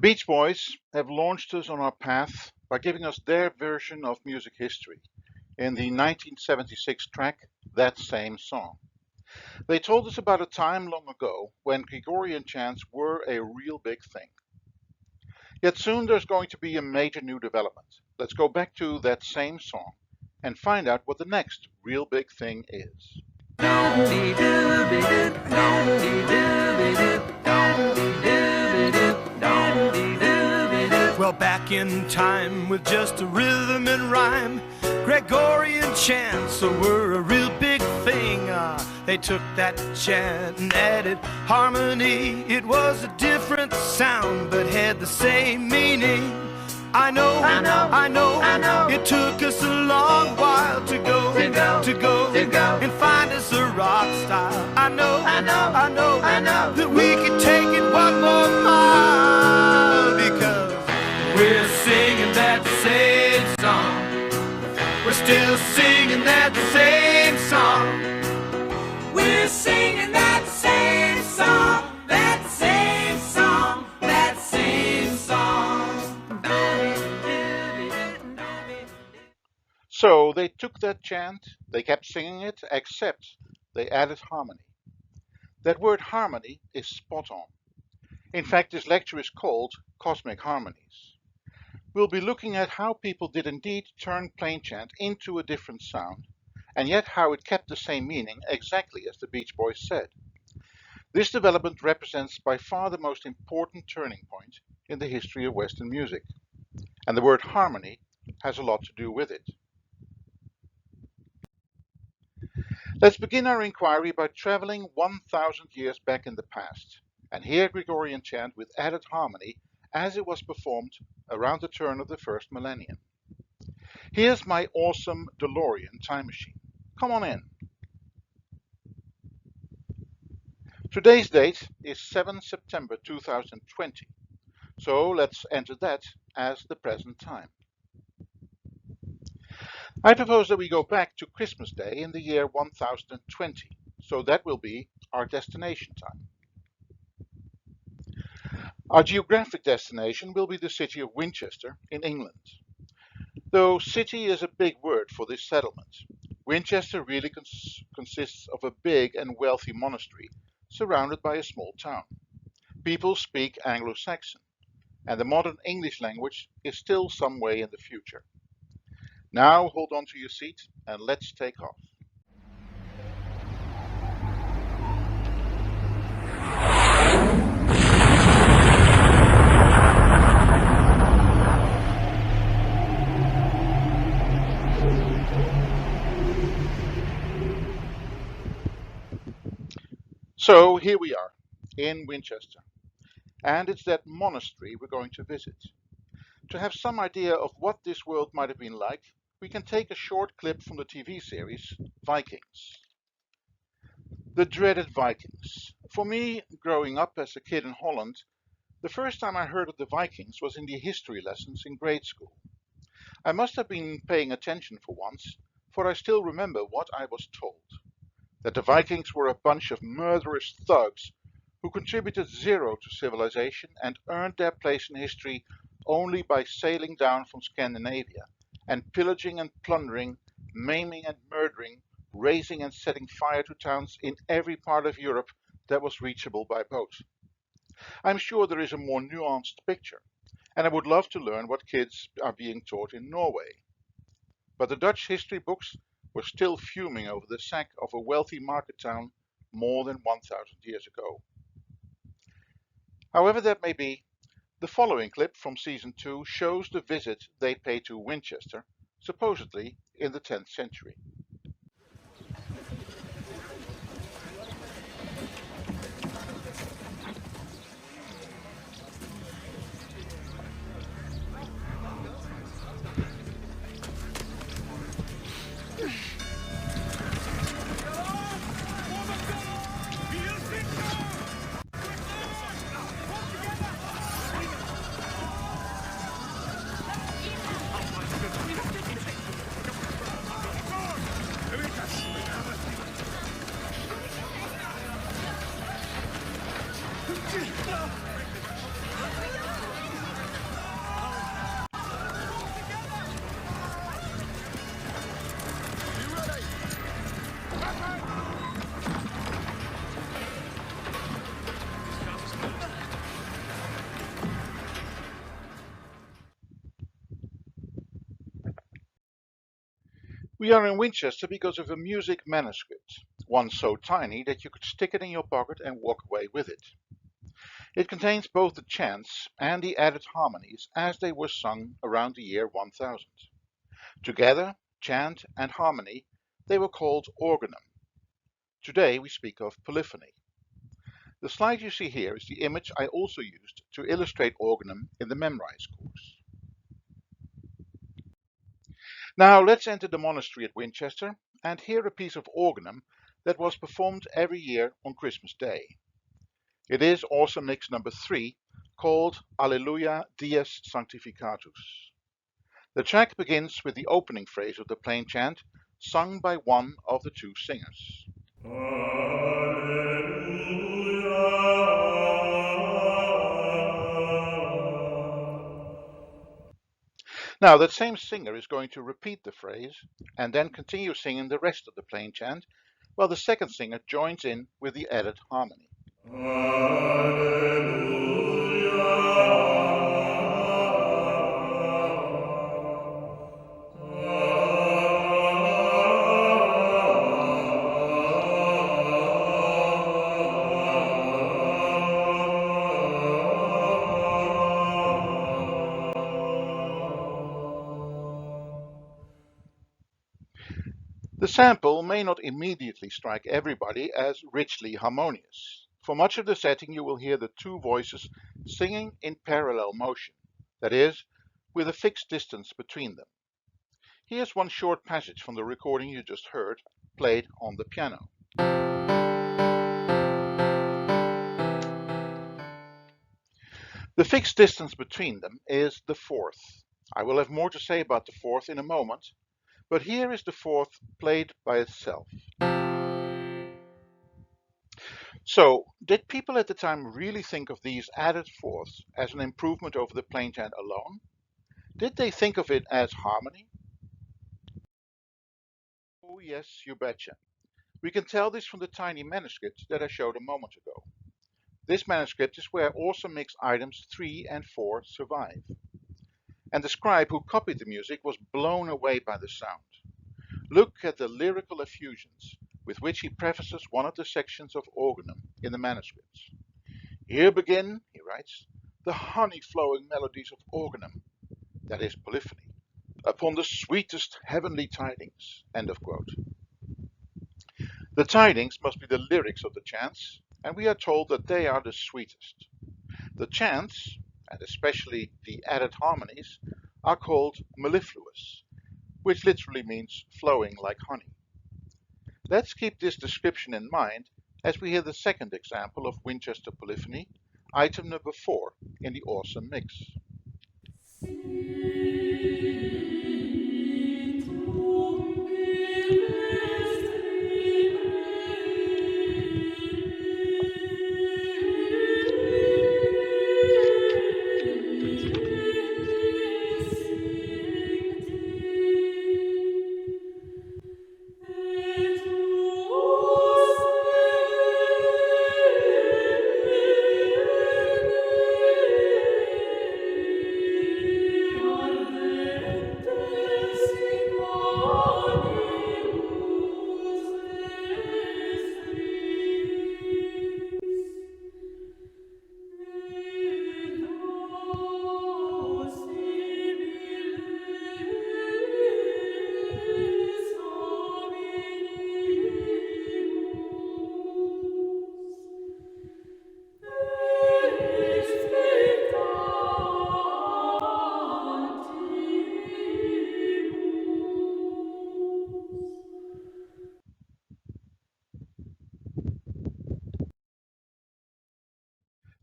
Beach Boys have launched us on our path by giving us their version of music history in the 1976 track That Same Song. They told us about a time long ago when Gregorian chants were a real big thing. Yet soon there's going to be a major new development. Let's go back to that same song and find out what the next real big thing is. Well, back in time with just a rhythm and rhyme, Gregorian chants were a real big thing. They took that chant and added harmony. It was a different sound but had the same meaning. I know. It took us a long while to go and find us a rock style. I know that we could take it one more mile because we're singing that same song. We're still singing that same song. We're singing that same song, that same song, that same song. So they took that chant, they kept singing it, except they added harmony. That word harmony is spot on. In fact, this lecture is called Cosmic Harmonies. We'll be looking at how people did indeed turn plain chant into a different sound, and yet how it kept the same meaning exactly as the Beach Boys said. This development represents by far the most important turning point in the history of Western music, and the word harmony has a lot to do with it. Let's begin our inquiry by traveling 1,000 years back in the past, and hear Gregorian chant with added harmony as it was performed around the turn of the first millennium. Here's my awesome DeLorean time machine. Come on in. Today's date is 7 September 2020, so let's enter that as the present time. I propose that we go back to Christmas Day in the year 1020, so that will be our destination time. Our geographic destination will be the city of Winchester in England. Though city is a big word for this settlement, Winchester really consists of a big and wealthy monastery surrounded by a small town. People speak Anglo-Saxon, and the modern English language is still some way in the future. Now hold on to your seat and let's take off. So here we are in Winchester, and it's that monastery we're going to visit. To have some idea of what this world might have been like, we can take a short clip from the TV series Vikings. The dreaded Vikings. For me, growing up as a kid in Holland, the first time I heard of the Vikings was in the history lessons in grade school. I must have been paying attention for once, for I still remember what I was told. That the Vikings were a bunch of murderous thugs who contributed zero to civilization and earned their place in history only by sailing down from Scandinavia and pillaging and plundering, maiming and murdering, razing and setting fire to towns in every part of Europe that was reachable by boat. I'm sure there is a more nuanced picture, and I would love to learn what kids are being taught in Norway. But the Dutch history books were still fuming over the sack of a wealthy market town more than 1,000 years ago. However that may be, the following clip from season 2 shows the visit they paid to Winchester, supposedly in the 10th century. We are in Winchester because of a music manuscript, one so tiny that you could stick it in your pocket and walk away with it. It contains both the chants and the added harmonies as they were sung around the year 1000. Together, chant and harmony, they were called organum. Today we speak of polyphony. The slide you see here is the image I also used to illustrate organum in the Memrise course. Now let's enter the monastery at Winchester and hear a piece of organum that was performed every year on Christmas Day. It is also mix number 3, called Alleluia Dies Sanctificatus. The track begins with the opening phrase of the plain chant, sung by one of the two singers. Now that same singer is going to repeat the phrase and then continue singing the rest of the plain chant, while the second singer joins in with the added harmony. The sample may not immediately strike everybody as richly harmonious. For much of the setting you will hear the two voices singing in parallel motion, that is, with a fixed distance between them. Here's one short passage from the recording you just heard, played on the piano. The fixed distance between them is the fourth. I will have more to say about the fourth in a moment, but here is the fourth played by itself. So, did people at the time really think of these added fourths as an improvement over the plain chant alone? Did they think of it as harmony? Oh yes, you betcha. We can tell this from the tiny manuscript that I showed a moment ago. This manuscript is where also mix items 3 and 4 survive. And the scribe who copied the music was blown away by the sound. Look at the lyrical effusions with which he prefaces one of the sections of organum in the manuscripts. Here begin, he writes, the honey-flowing melodies of organum, that is polyphony, upon the sweetest heavenly tidings, end of quote. The tidings must be the lyrics of the chants, and we are told that they are the sweetest. The chants, and especially the added harmonies, are called mellifluous, which literally means flowing like honey. Let's keep this description in mind as we hear the second example of Winchester polyphony, item number 4 in the awesome mix.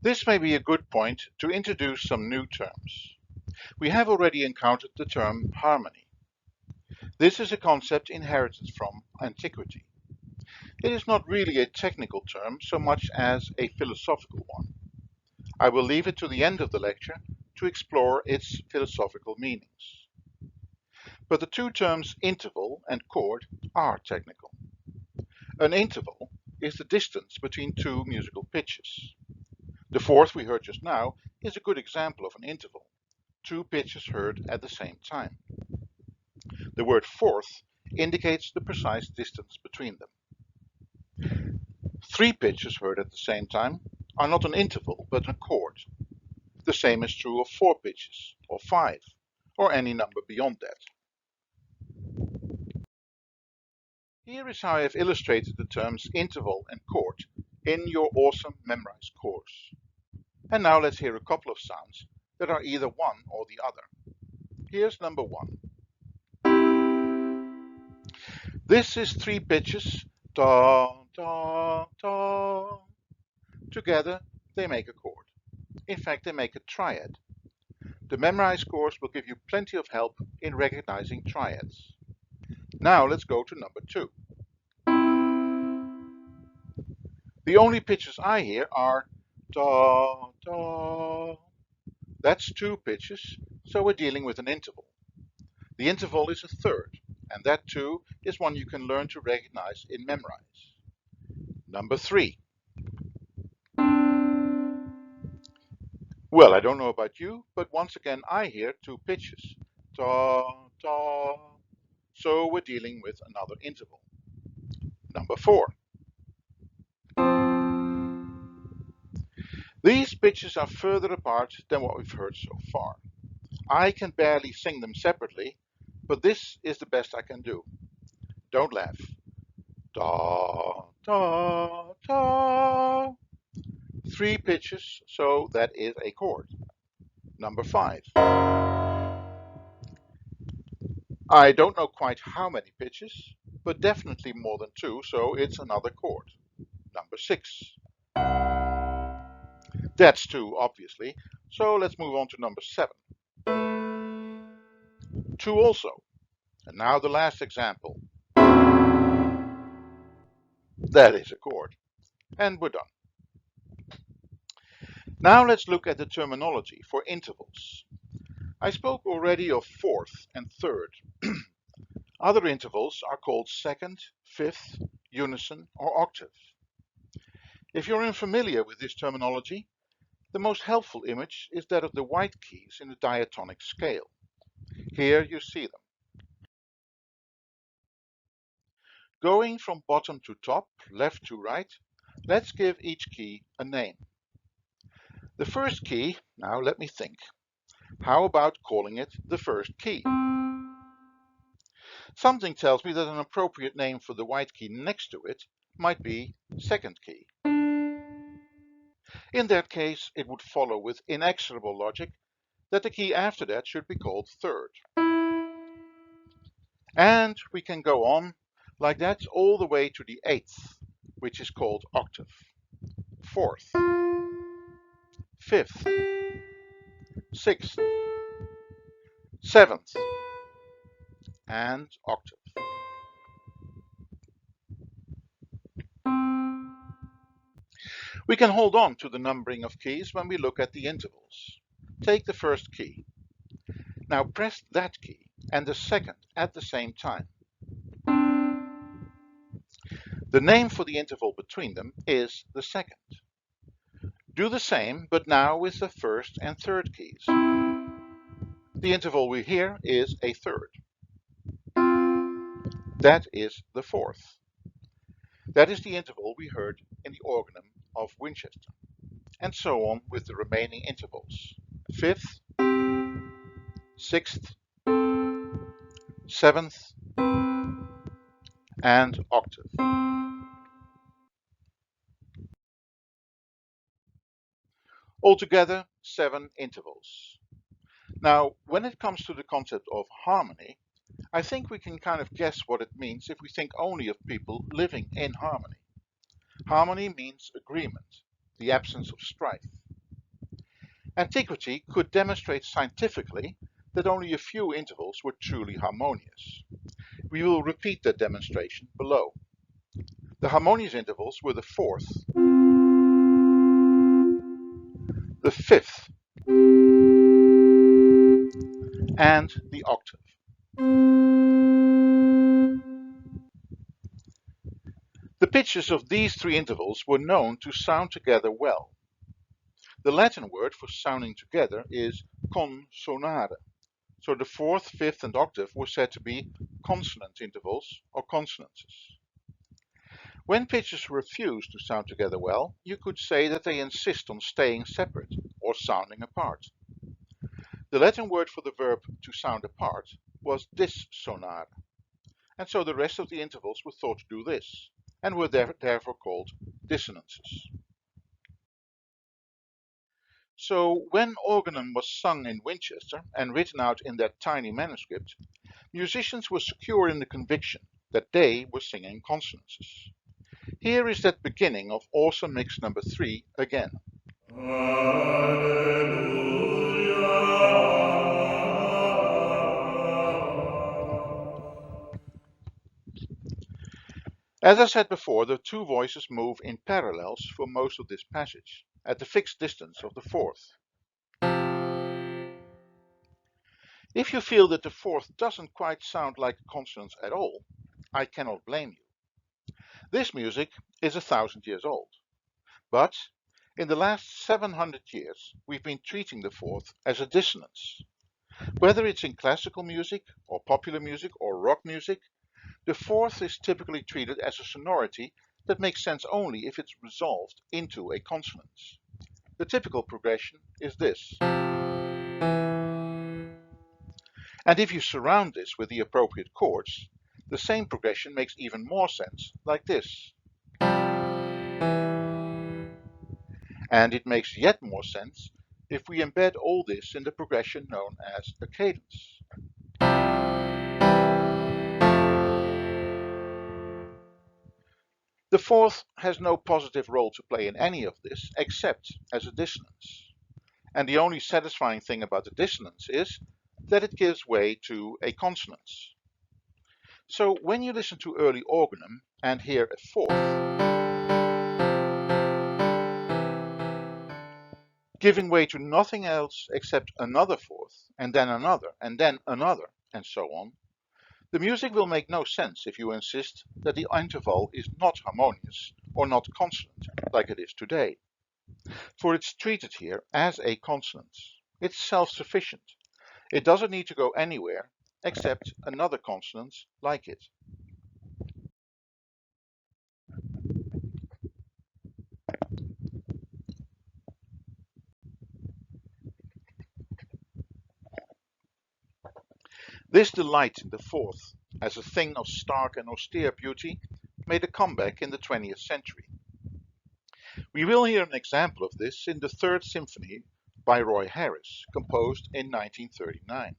This may be a good point to introduce some new terms. We have already encountered the term harmony. This is a concept inherited from Antiquity. It is not really a technical term so much as a philosophical one. I will leave it to the end of the lecture to explore its philosophical meanings. But the two terms interval and chord are technical. An interval is the distance between two musical pitches. The fourth we heard just now is a good example of an interval, two pitches heard at the same time. The word fourth indicates the precise distance between them. 3 pitches heard at the same time are not an interval but a chord. The same is true of 4 pitches, or 5, or any number beyond that. Here is how I have illustrated the terms interval and chord in your awesome Memrise course. And now let's hear a couple of sounds that are either one or the other. Here's number 1. This is 3 pitches, da, da, da. Together they make a chord. In fact, they make a triad. The Memrise course will give you plenty of help in recognizing triads. Now let's go to number 2. The only pitches I hear are da, da. That's 2 pitches, so we're dealing with an interval. The interval is a third, and that too is one you can learn to recognize in Memrise. Number 3. Well, I don't know about you, but once again I hear 2 pitches. Da, da. So we're dealing with another interval. Number 4. These pitches are further apart than what we've heard so far. I can barely sing them separately, but this is the best I can do. Don't laugh. Da, da, da. 3 pitches, so that is a chord. Number 5. I don't know quite how many pitches, but definitely more than 2, so it's another chord. Number 6. That's 2, obviously, so let's move on to number 7. 2 also. And now the last example. That is a chord. And we're done. Now let's look at the terminology for intervals. I spoke already of fourth and third. Other intervals are called second, fifth, unison, or octave. If you're unfamiliar with this terminology, the most helpful image is that of the white keys in the diatonic scale. Here you see them. Going from bottom to top, left to right, let's give each key a name. The first key, now let me think. How about calling it the first key? Something tells me that an appropriate name for the white key next to it might be second key. In that case, it would follow with inexorable logic that the key after that should be called third. And we can go on like that all the way to the eighth, which is called octave. Fourth, fifth, sixth, seventh, and octave. We can hold on to the numbering of keys when we look at the intervals. Take the first key. Now press that key and the second at the same time. The name for the interval between them is the second. Do the same, but now with the first and third keys. The interval we hear is a third. That is the fourth. That is the interval we heard in the organum of Winchester. And so on with the remaining intervals. Fifth, sixth, seventh, and octave. Altogether, 7 intervals. Now, when it comes to the concept of harmony, I think we can kind of guess what it means if we think only of people living in harmony. Harmony means agreement, the absence of strife. Antiquity could demonstrate scientifically that only a few intervals were truly harmonious. We will repeat that demonstration below. The harmonious intervals were the fourth, the fifth, and the octave. The pitches of these 3 intervals were known to sound together well. The Latin word for sounding together is consonare, So the fourth, fifth, and octave were said to be consonant intervals or consonances. When pitches refuse to sound together well, you could say that they insist on staying separate or sounding apart. The Latin word for the verb to sound apart was dissonare, and so the rest of the intervals were thought to do this, and were therefore called dissonances. So when Organum was sung in Winchester and written out in that tiny manuscript, musicians were secure in the conviction that they were singing consonances. Here is that beginning of awesome mix number 3 again. As I said before, the two voices move in parallels for most of this passage, at the fixed distance of the fourth. If you feel that the fourth doesn't quite sound like consonants at all, I cannot blame you. This music is 1,000 years old, but in the last 700 years we've been treating the fourth as a dissonance. Whether it's in classical music or popular music or rock music, the fourth is typically treated as a sonority that makes sense only if it's resolved into a consonant. The typical progression is this. And if you surround this with the appropriate chords, the same progression makes even more sense, like this. And it makes yet more sense if we embed all this in the progression known as a cadence. The fourth has no positive role to play in any of this except as a dissonance. And the only satisfying thing about the dissonance is that it gives way to a consonant. So when you listen to early organum and hear a fourth, giving way to nothing else except another fourth, and then another, and so on, the music will make no sense if you insist that the interval is not harmonious or not consonant, like it is today. For it's treated here as a consonant. It's self-sufficient. It doesn't need to go anywhere except another consonant like it. This delight in the fourth, as a thing of stark and austere beauty, made a comeback in the 20th century. We will hear an example of this in the Third Symphony by Roy Harris, composed in 1939.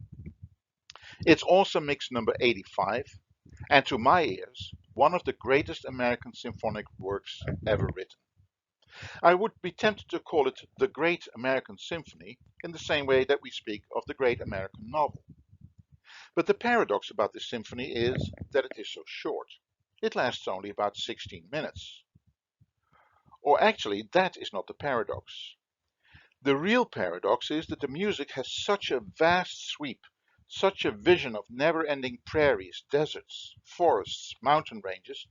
It's also mix number 85, and to my ears, one of the greatest American symphonic works ever written. I would be tempted to call it the Great American Symphony in the same way that we speak of the Great American Novel. But the paradox about this symphony is that it is so short. It lasts only about 16 minutes. Or actually, that is not the paradox. The real paradox is that the music has such a vast sweep, such a vision of never-ending prairies, deserts, forests, mountain ranges,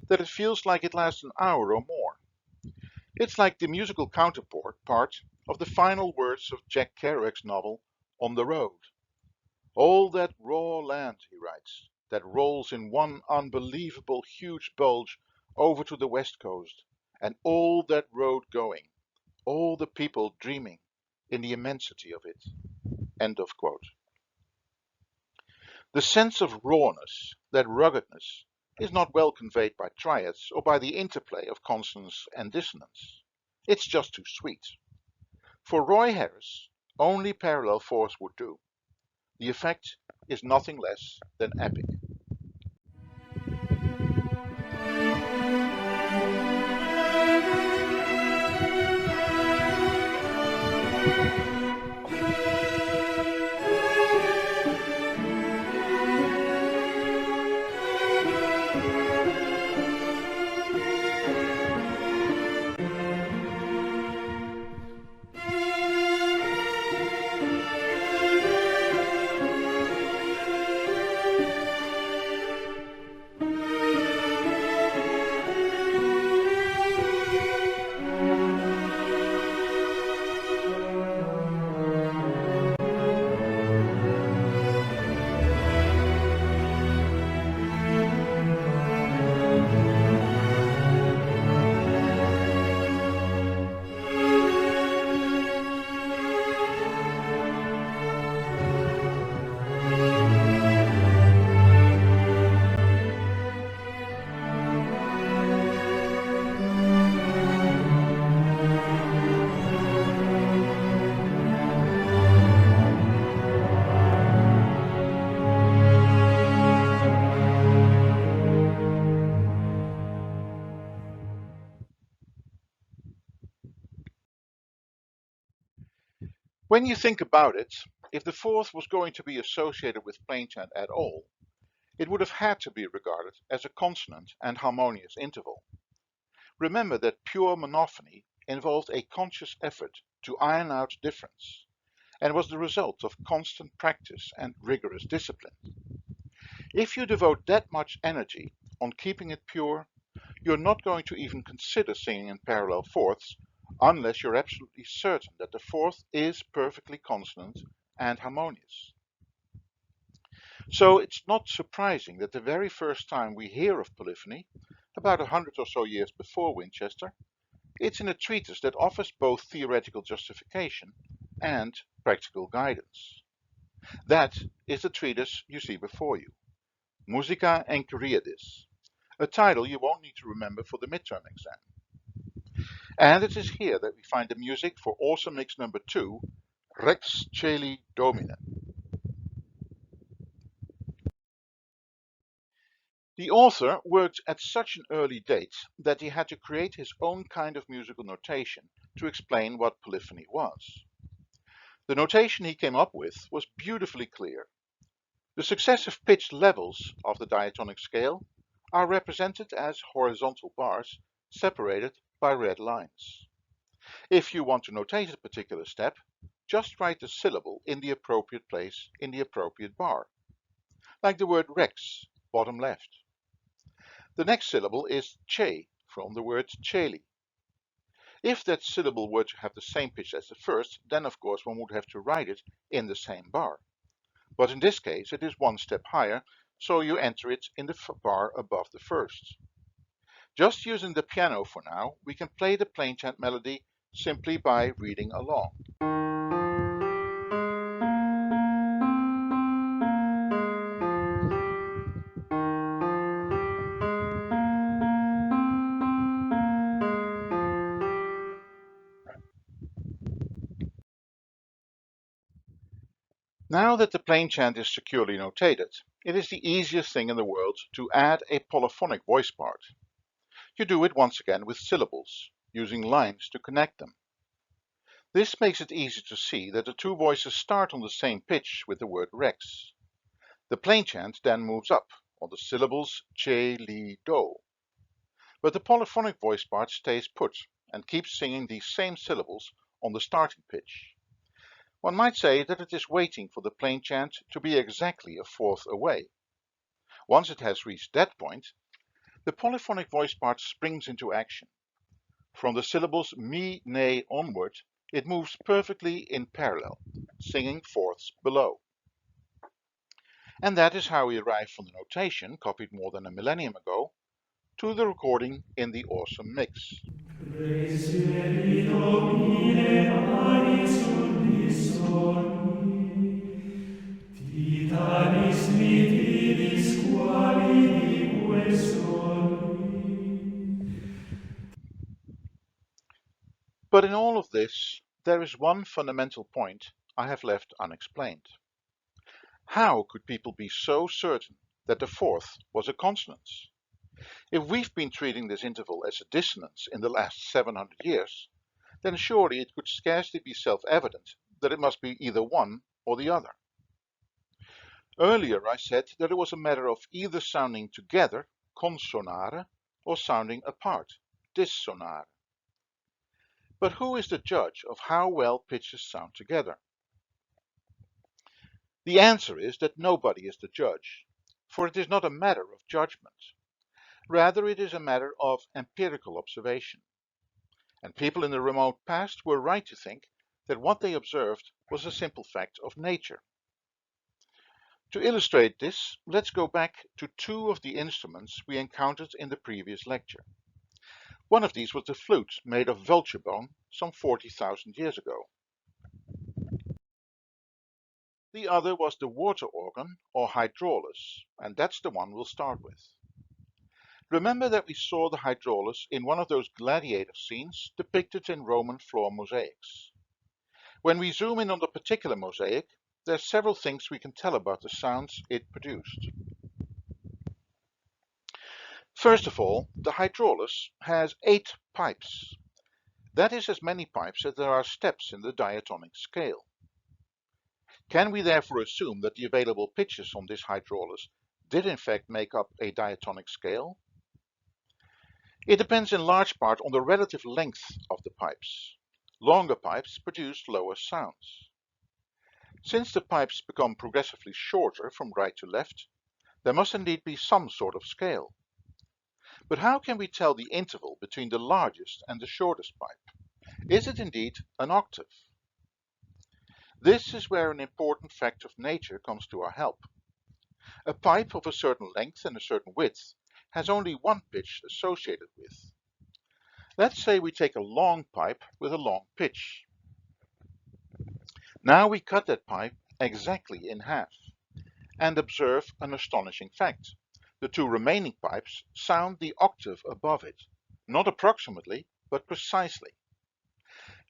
that it feels like it lasts an hour or more. It's like the musical counterpart of the final words of Jack Kerouac's novel, On the Road. All that raw land, he writes, that rolls in one unbelievable huge bulge over to the west coast, and all that road going, all the people dreaming in the immensity of it. End of quote. The sense of rawness, that ruggedness, is not well conveyed by triads or by the interplay of consonants and dissonants. It's just too sweet. For Roy Harris, only parallel fourths would do. The effect is nothing less than epic. When you think about it, if the fourth was going to be associated with plainchant at all, it would have had to be regarded as a consonant and harmonious interval. Remember that pure monophony involved a conscious effort to iron out difference, and was the result of constant practice and rigorous discipline. If you devote that much energy on keeping it pure, you're not going to even consider singing in parallel fourths unless you're absolutely certain that the fourth is perfectly consonant and harmonious. So it's not surprising that the very first time we hear of polyphony, about 100 or so years before Winchester, it's in a treatise that offers both theoretical justification and practical guidance. That is the treatise you see before you, Musica Enchiriadis, a title you won't need to remember for the midterm exam. And it is here that we find the music for awesome mix number 2, Rex Caeli Domine. The author worked at such an early date that he had to create his own kind of musical notation to explain what polyphony was. The notation he came up with was beautifully clear. The successive pitched levels of the diatonic scale are represented as horizontal bars separated by red lines. If you want to notate a particular step, just write the syllable in the appropriate place in the appropriate bar, like the word rex, bottom left. The next syllable is che, from the word caeli. If that syllable were to have the same pitch as the first, then of course one would have to write it in the same bar. But in this case it is one step higher, so you enter it in the bar above the first. Just using the piano for now, we can play the plainchant melody simply by reading along. Now that the plainchant is securely notated, it is the easiest thing in the world to add a polyphonic voice part. You do it once again with syllables, using lines to connect them. This makes it easy to see that the two voices start on the same pitch with the word rex. The plainchant then moves up on the syllables che, li, do. But the polyphonic voice part stays put and keeps singing these same syllables on the starting pitch. One might say that it is waiting for the plainchant to be exactly a fourth away. Once it has reached that point, the polyphonic voice part springs into action. From the syllables mi, ne onward, it moves perfectly in parallel, singing fourths below. And that is how we arrive from the notation, copied more than a millennium ago, to the recording in the awesome mix. But in all of this, there is one fundamental point I have left unexplained. How could people be so certain that the fourth was a consonant? If we've been treating this interval as a dissonance in the last 700 years, then surely it could scarcely be self-evident that it must be either one or the other. Earlier I said that it was a matter of either sounding together, consonare, or sounding apart, dissonare. But who is the judge of how well pitches sound together? The answer is that nobody is the judge, for it is not a matter of judgment. Rather, it is a matter of empirical observation. And people in the remote past were right to think that what they observed was a simple fact of nature. To illustrate this, let's go back to two of the instruments we encountered in the previous lecture. One of these was the flute made of vulture bone some 40,000 years ago. The other was the water organ or hydraulis, and that's the one we'll start with. Remember that we saw the hydraulis in one of those gladiator scenes depicted in Roman floor mosaics. When we zoom in on the particular mosaic, there are several things we can tell about the sounds it produced. First of all, the hydraulis has 8 pipes. That is as many pipes as there are steps in the diatonic scale. Can we therefore assume that the available pitches on this hydraulis did in fact make up a diatonic scale? It depends in large part on the relative length of the pipes. Longer pipes produce lower sounds. Since the pipes become progressively shorter from right to left, there must indeed be some sort of scale. But how can we tell the interval between the largest and the shortest pipe? Is it indeed an octave? This is where an important fact of nature comes to our help. A pipe of a certain length and a certain width has only one pitch associated with. Let's say we take a long pipe with a long pitch. Now we cut that pipe exactly in half and observe an astonishing fact. The two remaining pipes sound the octave above it, not approximately, but precisely.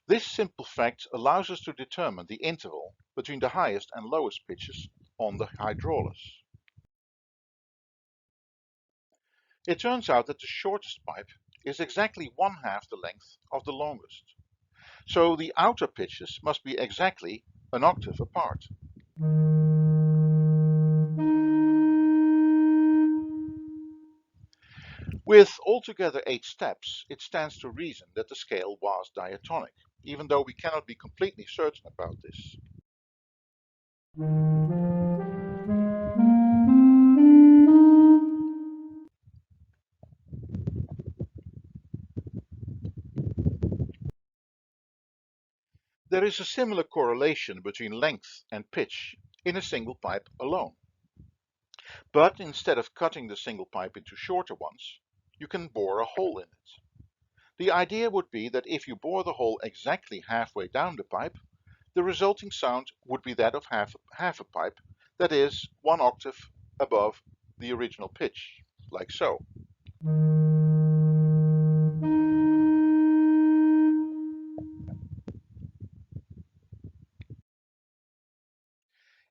This simple fact allows us to determine the interval between the highest and lowest pitches on the hydraulis. It turns out that the shortest pipe is exactly 1/2 the length of the longest. So the outer pitches must be exactly an octave apart. With altogether 8 steps, it stands to reason that the scale was diatonic, even though we cannot be completely certain about this. There is a similar correlation between length and pitch in a single pipe alone. But instead of cutting the single pipe into shorter ones, you can bore a hole in it. The idea would be that if you bore the hole exactly halfway down the pipe, the resulting sound would be that of half a pipe, that is, 1 octave above the original pitch, like so.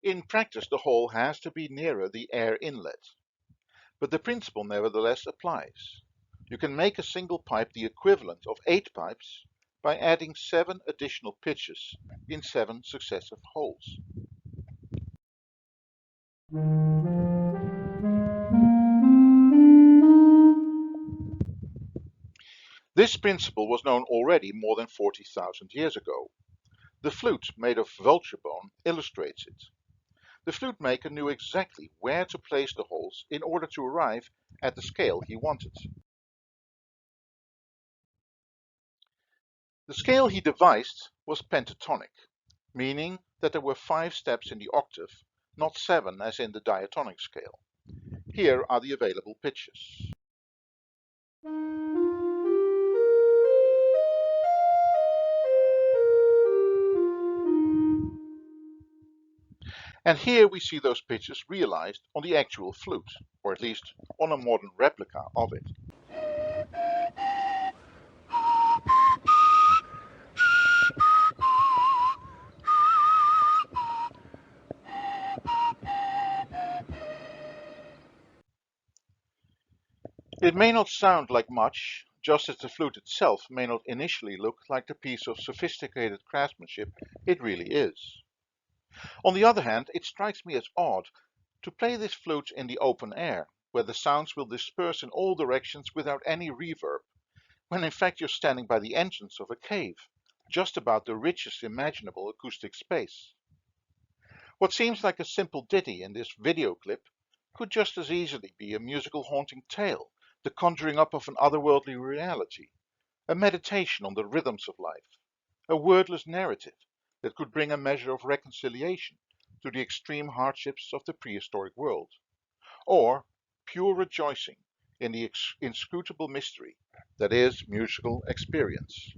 In practice, the hole has to be nearer the air inlet, but the principle nevertheless applies. You can make a single pipe the equivalent of 8 pipes by adding 7 additional pitches in 7 successive holes. This principle was known already more than 40,000 years ago. The flute made of vulture bone illustrates it. The flute maker knew exactly where to place the holes in order to arrive at the scale he wanted. The scale he devised was pentatonic, meaning that there were 5 steps in the octave, not 7 as in the diatonic scale. Here are the available pitches. And here we see those pitches realized on the actual flute, or at least on a modern replica of it. It may not sound like much, just as the flute itself may not initially look like the piece of sophisticated craftsmanship it really is. On the other hand, it strikes me as odd to play this flute in the open air, where the sounds will disperse in all directions without any reverb, when in fact you're standing by the entrance of a cave, just about the richest imaginable acoustic space. What seems like a simple ditty in this video clip could just as easily be a musical haunting tale, the conjuring up of an otherworldly reality, a meditation on the rhythms of life, a wordless narrative that could bring a measure of reconciliation to the extreme hardships of the prehistoric world, or pure rejoicing in the inscrutable mystery that is musical experience.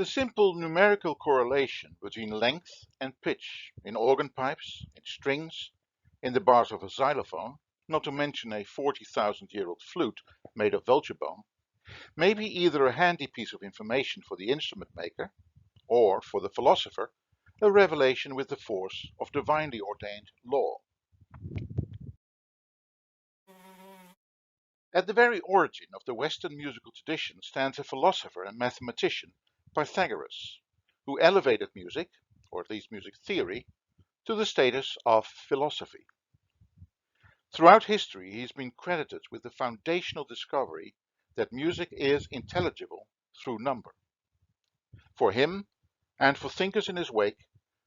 The simple numerical correlation between length and pitch in organ pipes, in strings, in the bars of a xylophone, not to mention a 40,000-year-old flute made of vulture bone, may be either a handy piece of information for the instrument maker, or, for the philosopher, a revelation with the force of divinely ordained law. At the very origin of the Western musical tradition stands a philosopher and mathematician, Pythagoras, who elevated music, or at least music theory, to the status of philosophy. Throughout history, he's been credited with the foundational discovery that music is intelligible through number. For him, and for thinkers in his wake,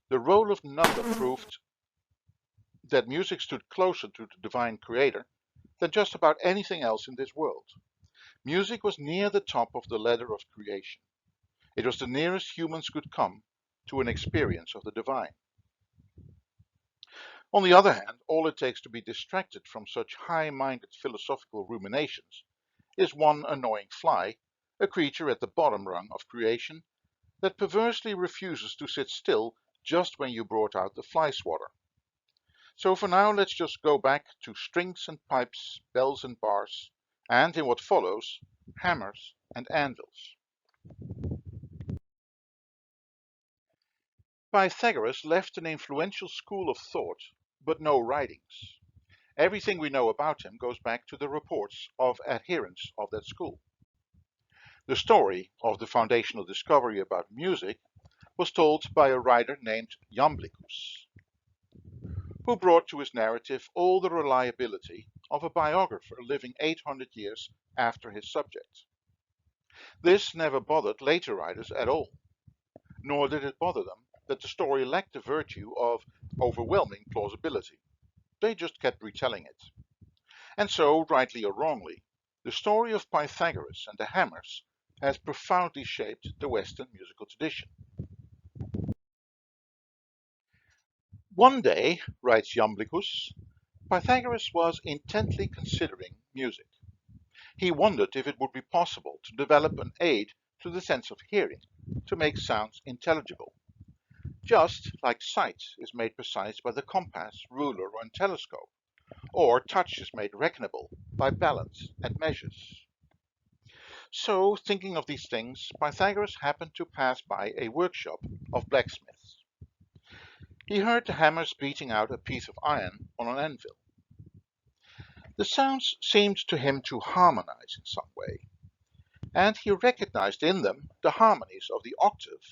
the role of number proved that music stood closer to the divine creator than just about anything else in this world. Music was near the top of the ladder of creation. It was the nearest humans could come to an experience of the divine. On the other hand, all it takes to be distracted from such high-minded philosophical ruminations is one annoying fly, a creature at the bottom rung of creation that perversely refuses to sit still just when you brought out the fly swatter. So for now, let's just go back to strings and pipes, bells and bars, and in what follows, hammers and anvils. Pythagoras left an influential school of thought, but no writings. Everything we know about him goes back to the reports of adherents of that school. The story of the foundational discovery about music was told by a writer named Iamblichus, who brought to his narrative all the reliability of a biographer living 800 years after his subject. This never bothered later writers at all, nor did it bother them that the story lacked the virtue of overwhelming plausibility. They just kept retelling it. And so, rightly or wrongly, the story of Pythagoras and the hammers has profoundly shaped the Western musical tradition. One day, writes Iamblichus, Pythagoras was intently considering music. He wondered if it would be possible to develop an aid to the sense of hearing, to make sounds intelligible, just like sight is made precise by the compass, ruler, and telescope, or touch is made reckonable by balance and measures. So, thinking of these things, Pythagoras happened to pass by a workshop of blacksmiths. He heard the hammers beating out a piece of iron on an anvil. The sounds seemed to him to harmonize in some way, and he recognized in them the harmonies of the octave,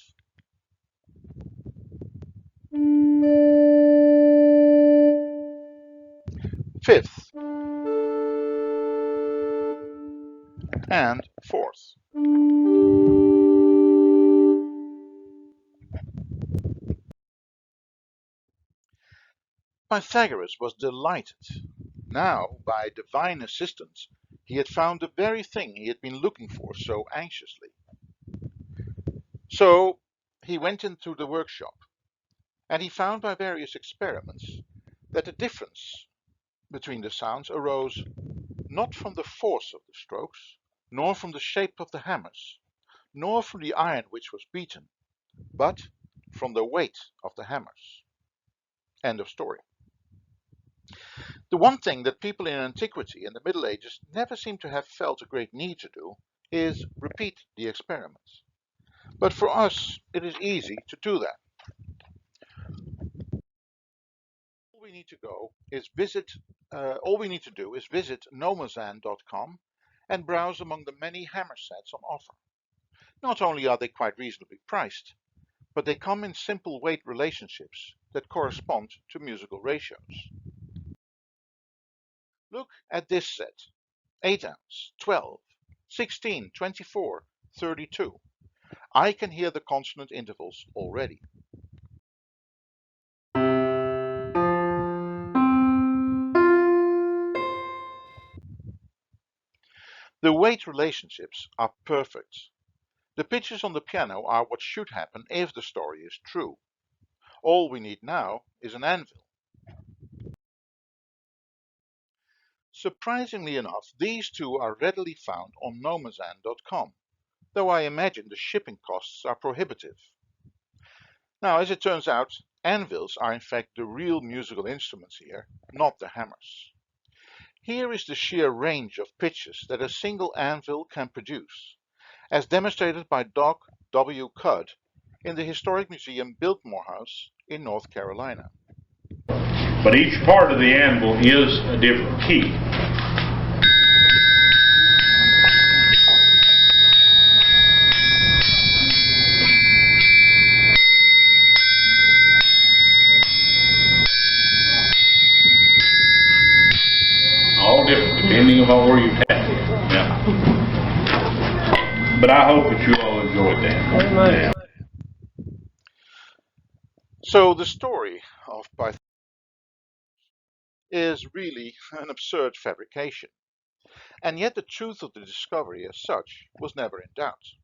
fifth, and fourth. Pythagoras was delighted. Now, by divine assistance, he had found the very thing he had been looking for so anxiously. So he went into the workshop, and he found by various experiments that the difference between the sounds arose not from the force of the strokes, nor from the shape of the hammers, nor from the iron which was beaten, but from the weight of the hammers. End of story. The one thing that people in Antiquity and the Middle Ages never seem to have felt a great need to do is repeat the experiments. But for us, it is easy to do that. All we need to do is visit nomazan.com and browse among the many hammer sets on offer. Not only are they quite reasonably priced, but they come in simple weight relationships that correspond to musical ratios. Look at this set: 8 ounce, 12, 16, 24, 32. I can hear the consonant intervals already. The weight relationships are perfect. The pitches on the piano are what should happen if the story is true. All we need now is an anvil. Surprisingly enough, these two are readily found on nomazan.com, though I imagine the shipping costs are prohibitive. Now, as it turns out, anvils are in fact the real musical instruments here, not the hammers. Here is the sheer range of pitches that a single anvil can produce, as demonstrated by Doc W. Cudd in the Historic Museum Biltmore House in North Carolina. But each part of the anvil is a different key. All different depending upon where you tap it. Yeah. But I hope that you all enjoyed that. Yeah. So the story of Pythagoras is really an absurd fabrication, and yet the truth of the discovery as such was never in doubt.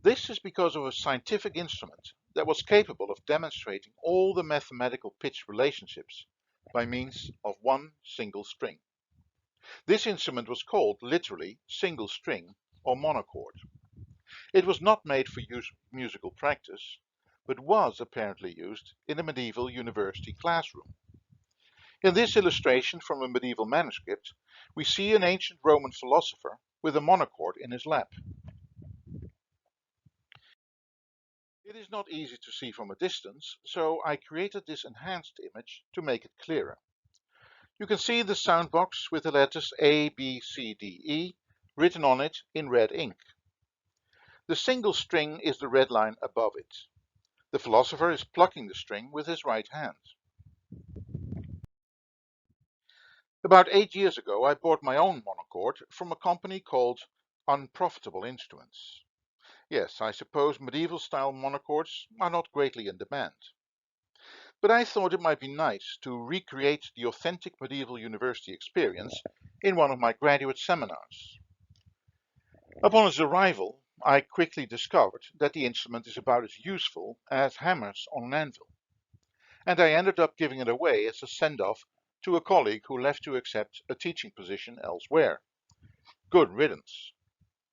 This is because of a scientific instrument that was capable of demonstrating all the mathematical pitch relationships by means of one single string. This instrument was called literally single string or monochord. It was not made for musical practice, but was apparently used in a medieval university classroom. In this illustration from a medieval manuscript, we see an ancient Roman philosopher with a monochord in his lap. It is not easy to see from a distance, so I created this enhanced image to make it clearer. You can see the sound box with the letters A, B, C, D, E written on it in red ink. The single string is the red line above it. The philosopher is plucking the string with his right hand. About 8 years ago, I bought my own monochord from a company called Unprofitable Instruments. Yes, I suppose medieval-style monochords are not greatly in demand. But I thought it might be nice to recreate the authentic medieval university experience in one of my graduate seminars. Upon its arrival, I quickly discovered that the instrument is about as useful as hammers on an anvil, and I ended up giving it away as a send-off to a colleague who left to accept a teaching position elsewhere. Good riddance.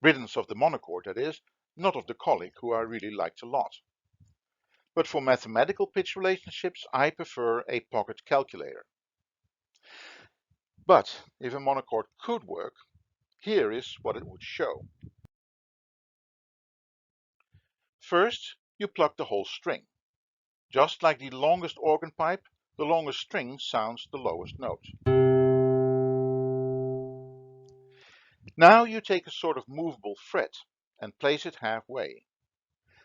Riddance of the monochord, that is, not of the colleague who I really liked a lot. But for mathematical pitch relationships, I prefer a pocket calculator. But if a monochord could work, here is what it would show. First, you pluck the whole string. Just like the longest organ pipe, the longest string sounds the lowest note. Now you take a sort of movable fret and place it halfway.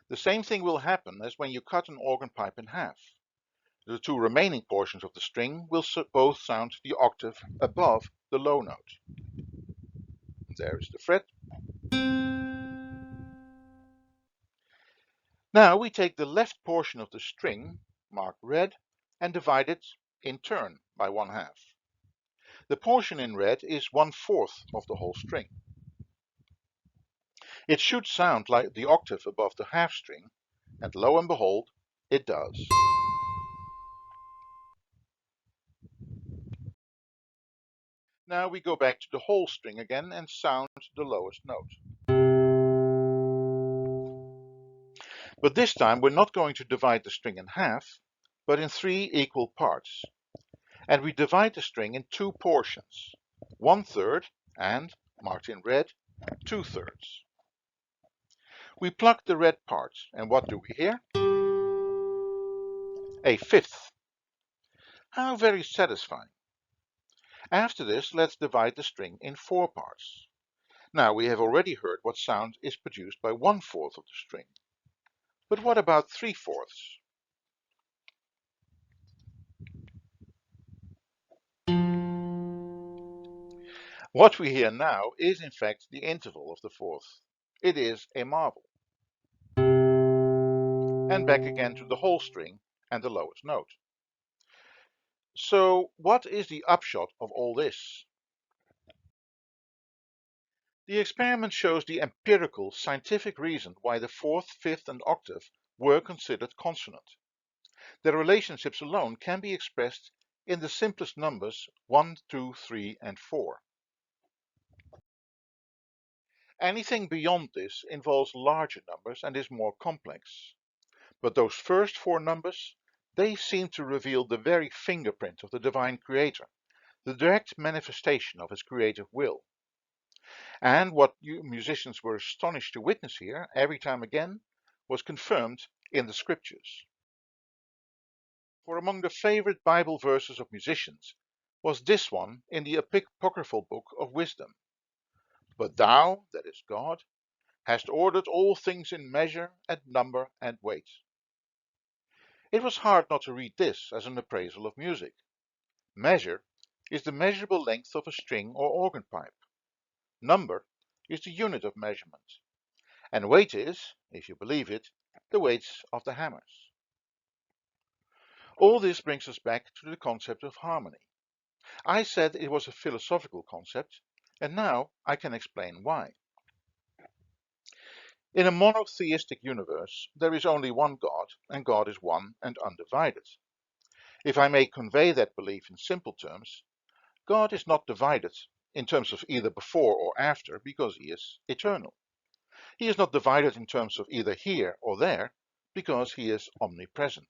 The same thing will happen as when you cut an organ pipe in half. The two remaining portions of the string will both sound the octave above the low note. There is the fret. Now we take the left portion of the string, marked red, and divide it in turn by 1/2. The portion in red is 1/4 of the whole string. It should sound like the octave above the half string, and lo and behold, it does. Now we go back to the whole string again and sound the lowest note. But this time we're not going to divide the string in half, but in 3 equal parts. And we divide the string in 2 portions, 1/3 and, marked in red, 2/3. We pluck the red part, and what do we hear? A fifth. How very satisfying. After this, let's divide the string in 4 parts. Now we have already heard what sound is produced by 1/4 of the string. But what about 3/4? What we hear now is in fact the interval of the fourth. It is a marvel. And back again to the whole string and the lowest note. So what is the upshot of all this? The experiment shows the empirical, scientific reason why the fourth, fifth, and octave were considered consonant. Their relationships alone can be expressed in the simplest numbers 1, 2, 3, and 4. Anything beyond this involves larger numbers and is more complex. But those first four numbers, they seem to reveal the very fingerprint of the divine creator, the direct manifestation of his creative will. And what you musicians were astonished to witness here, every time again, was confirmed in the scriptures. For among the favorite Bible verses of musicians was this one in the apocryphal book of wisdom. But thou, that is God, hast ordered all things in measure and number and weight. It was hard not to read this as an appraisal of music. Measure is the measurable length of a string or organ pipe. Number is the unit of measurement. And weight is, if you believe it, the weights of the hammers. All this brings us back to the concept of harmony. I said it was a philosophical concept, and now I can explain why. In a monotheistic universe, there is only one God, and God is one and undivided. If I may convey that belief in simple terms, God is not divided in terms of either before or after, because he is eternal. He is not divided in terms of either here or there, because he is omnipresent.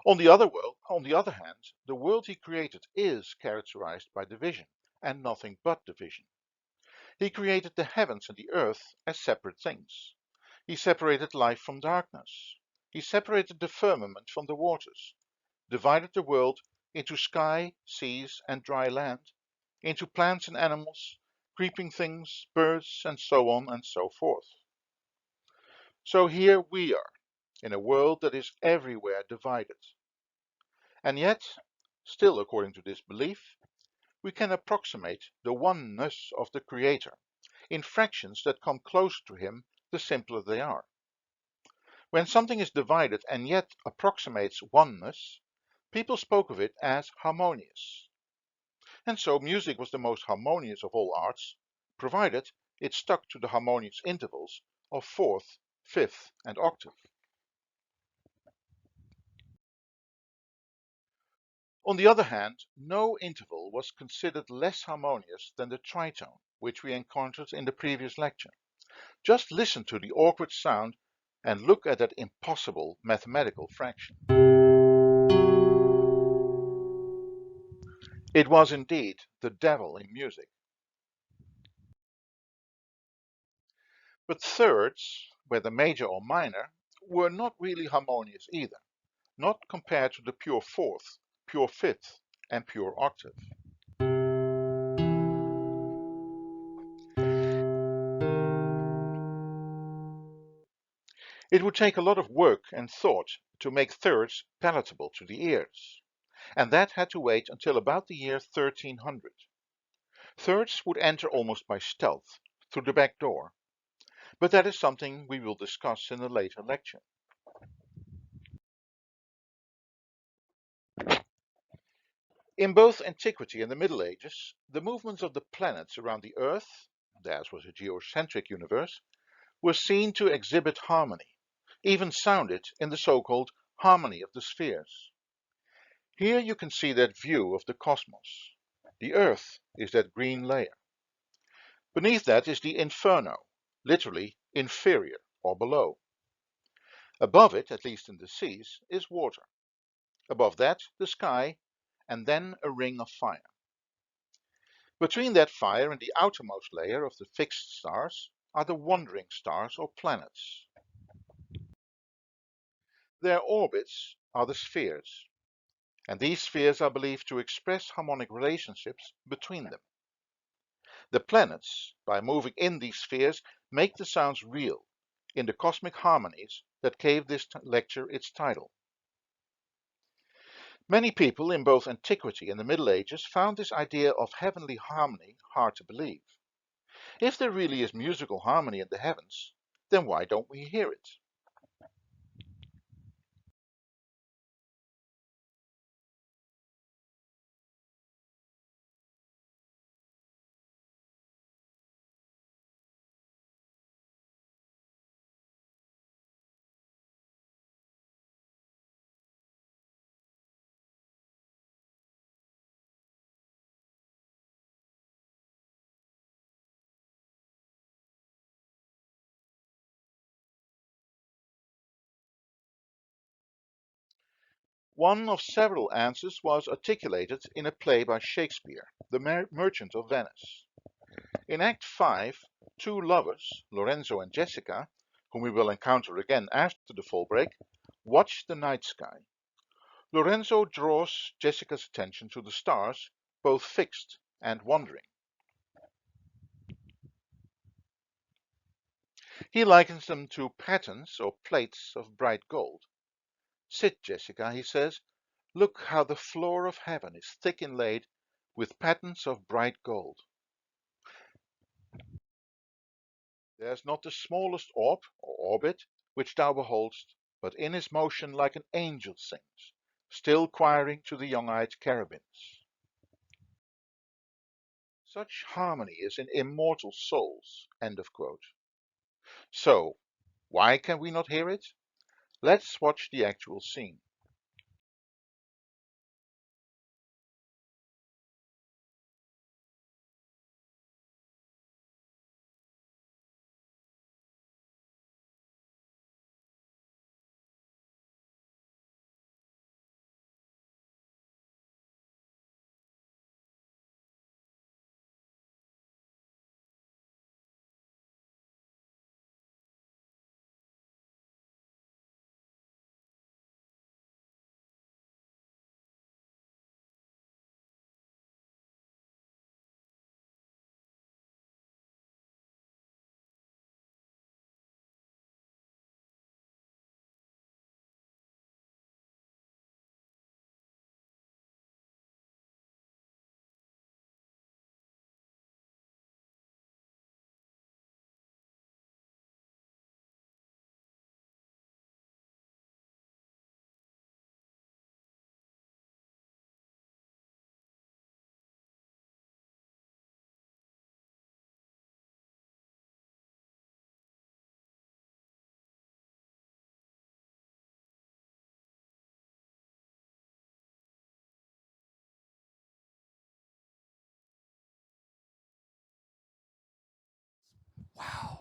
On the other hand, the world he created is characterized by division, and nothing but division. He created the heavens and the earth as separate things. He separated light from darkness. He separated the firmament from the waters, divided the world into sky, seas, and dry land, into plants and animals, creeping things, birds, and so on and so forth. So here we are, in a world that is everywhere divided. And yet, still according to this belief, we can approximate the oneness of the Creator in fractions that come closer to him the simpler they are. When something is divided and yet approximates oneness, people spoke of it as harmonious. And so music was the most harmonious of all arts, provided it stuck to the harmonious intervals of fourth, fifth, and octave. On the other hand, no interval was considered less harmonious than the tritone, which we encountered in the previous lecture. Just listen to the awkward sound and look at that impossible mathematical fraction. It was indeed the devil in music. But thirds, whether major or minor, were not really harmonious either, not compared to the pure fourth, pure fifth, and pure octave. It would take a lot of work and thought to make thirds palatable to the ears, and that had to wait until about the year 1300. Thirds would enter almost by stealth, through the back door, but that is something we will discuss in a later lecture. In both Antiquity and the Middle Ages, the movements of the planets around the Earth, theirs was a geocentric universe, were seen to exhibit harmony, even sounded in the so-called harmony of the spheres. Here you can see that view of the cosmos. The Earth is that green layer. Beneath that is the inferno, literally inferior or below. Above it, at least in the seas, is water. Above that, the sky, and then a ring of fire. Between that fire and the outermost layer of the fixed stars are the wandering stars or planets. Their orbits are the spheres, and these spheres are believed to express harmonic relationships between them. The planets, by moving in these spheres, make the sounds real in the cosmic harmonies that gave this lecture its title. Many people in both Antiquity and the Middle Ages found this idea of heavenly harmony hard to believe. If there really is musical harmony in the heavens, then why don't we hear it? One of several answers was articulated in a play by Shakespeare, The Merchant of Venice. In Act 5, two lovers, Lorenzo and Jessica, whom we will encounter again after the fall break, watch the night sky. Lorenzo draws Jessica's attention to the stars, both fixed and wandering. He likens them to patterns or plates of bright gold. Sit, Jessica, he says, look how the floor of heaven is thick inlaid with patterns of bright gold. There's not the smallest orb or orbit which thou beholdst, but in his motion like an angel sings, still choiring to the young-eyed cherubins. Such harmony is in immortal souls. End of quote. So, why can we not hear it? Let's watch the actual scene.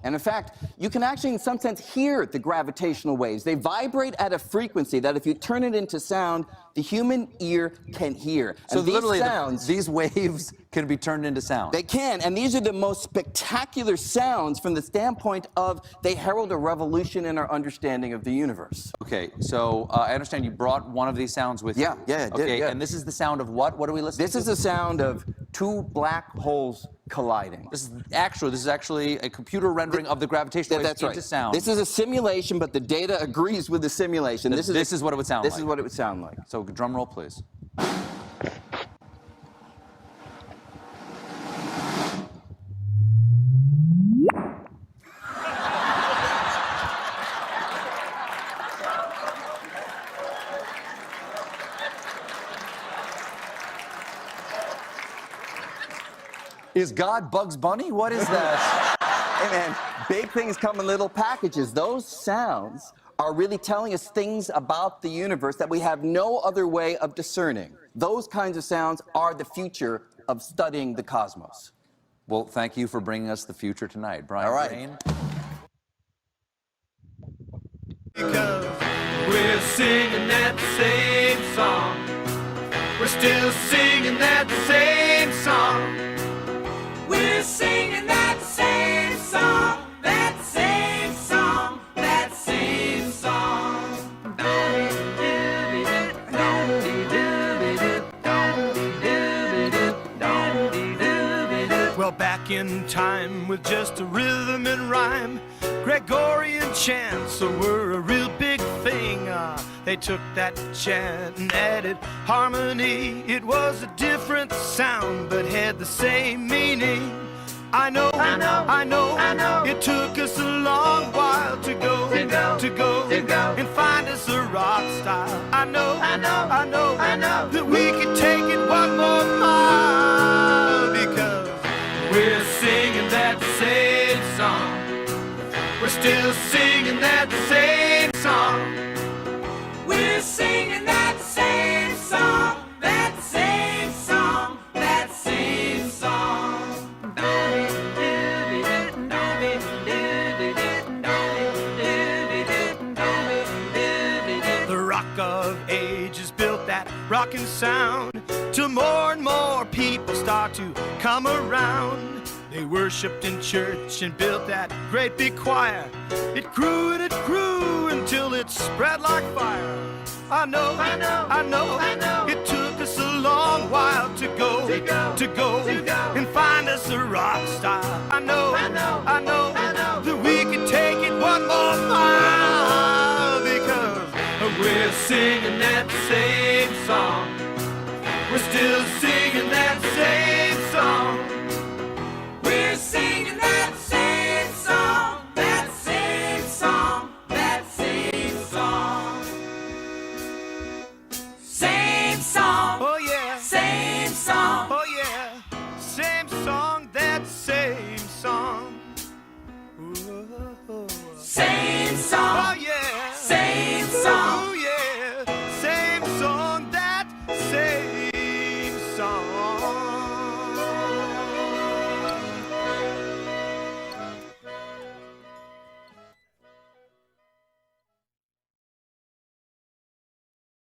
And in fact, you can actually in some sense hear the gravitational waves. They vibrate at a frequency that if you turn it into sound, the human ear can hear. So and these literally, sounds, these waves can be turned into sound. They can, and these are the most spectacular sounds from the standpoint of they herald a revolution in our understanding of the universe. Okay, so I understand you brought one of these sounds with you. Yeah, I did, Okay, yeah. and this is the sound of what? What are we listening This to? is the sound of two black holes colliding. This is actually a computer rendering of the gravitational waves That's into right. sound. This is a simulation, but the data agrees with the simulation. This is what it would sound like. This is what it would sound like. So drum roll, please. Is God Bugs Bunny? What is that? Hey man, big things come in little packages. Those sounds are really telling us things about the universe that we have no other way of discerning. Those kinds of sounds are the future of studying the cosmos. Well, thank you for bringing us the future tonight, Brian. All right. Brain. Because we're singing that same song. We're still singing that same song. We're singing that same song. That same song. That same song. Well, back in time with just a rhythm and rhyme, Gregorian chants were a real big thing. They took that chant and added harmony. It was a different sound, but had the same meaning. I know, it took us a long while to go and find us a rock style. I know, that we could take it one more mile because we're singing that same song. We're still singing that same song. We're singing that same song. That same song. That same song. The rock of Ages built that rockin' sound, till more and more people start to come around. They worshipped in church and built that great big choir. It grew and it grew until it spread like fire. I know, it took us a long while to go and find us a rock star. I know that we could take it one more mile, because we're singing that same song. We're still singing that same song. We're singing that same song, that same song, that same song. Same song, oh yeah, same song, oh yeah, same song, that same song. Ooh. Same song, oh yeah, same song, oh yeah, same song, that same song.